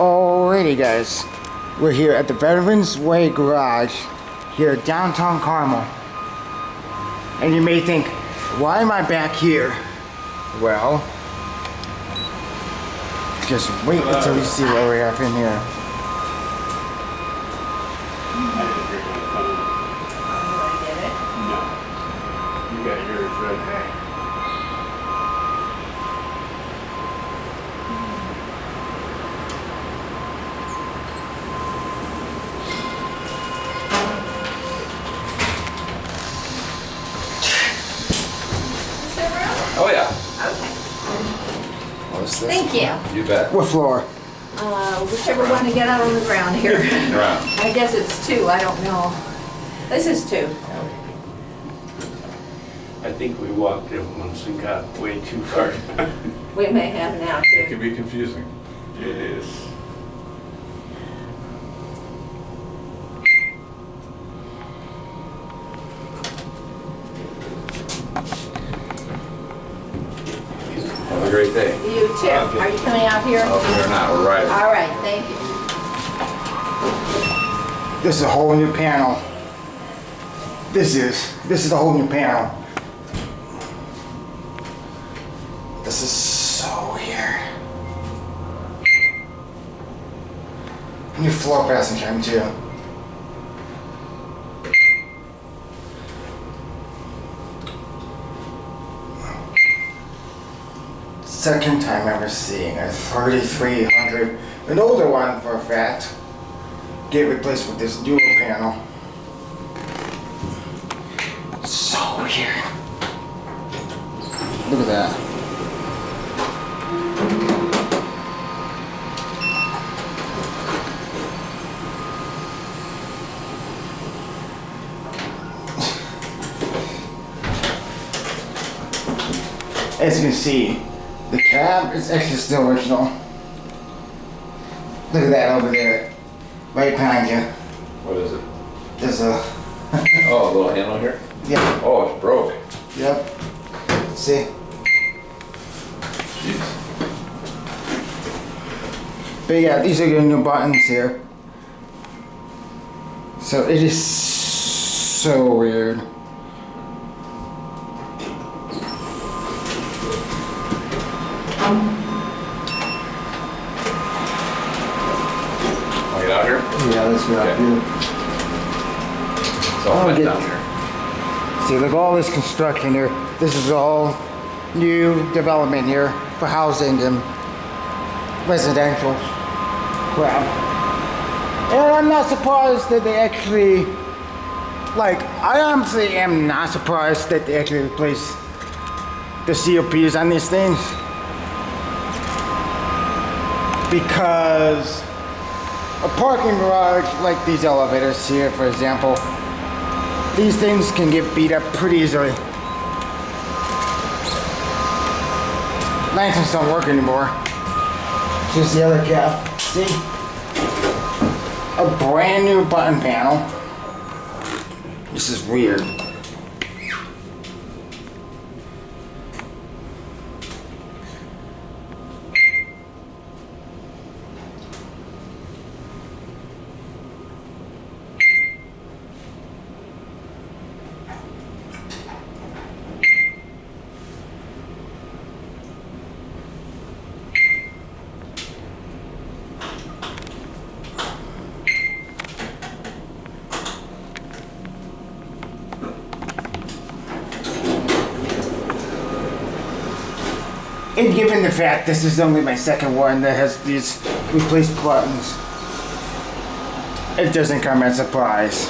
Alrighty guys, we're here at the Veterans Way Garage here downtown Carmel. And you may think, why am I back here? Well, just wait until you see what we have in here. You got yours right. Oh yeah. Okay. What's this? Thank you. You bet. What floor? Whichever one to get out on the ground here. Right. I guess it's 2, I don't know. This is 2. I think we walked it once and got way too far. We may have now It too. can be confusing. It is. Have a great day. You too. Are you coming out here? Oh, we're not. We're right. All right, thank you. This is a whole new panel. This is a whole new panel. This is so weird. New floor passing time too. Second time ever seeing a 3300, an older one for a fact, get replaced with this dual panel. So weird. Look at that. As you can see, the cab is actually still original. Look at that over there, right behind you. What is it? There's a, Oh, a little handle here? yeah, Oh, it's broke. yep. See? Jeez. But yeah, these are your new buttons here. So it is so weird. Want to get out here? Yeah, let's go up Okay. here. It's all I'll went get- down here. See, look, all this construction here. This is all new development here for housing and residential crap. And I'm not surprised that they actually, like, I honestly am not surprised that they actually replace the COPs on these things. Because a parking garage like these elevators here, for example, these things can get beat up pretty easily. Lanterns don't work anymore. Just the other cap. See? A brand new button panel. This is weird. And given the fact this is only my second one that has these replaced buttons, it doesn't come as a surprise.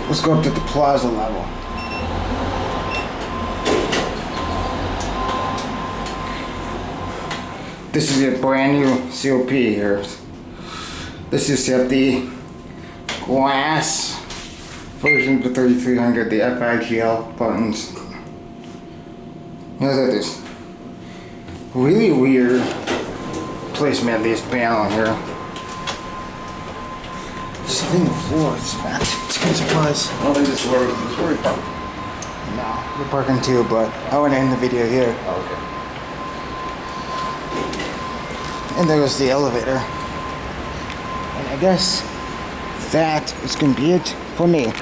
Let's go up to the plaza level. This is a brand new COP here. This is the glass version of the 3300, the FIGL buttons. Look at this. Really weird placement of this panel here. Just hitting the floor, it's not. It's a surprise. I don't think this is where we park. No, we're parking too, but I want to end the video here. Oh, okay. And there goes the elevator. And I guess that is going to be it for me.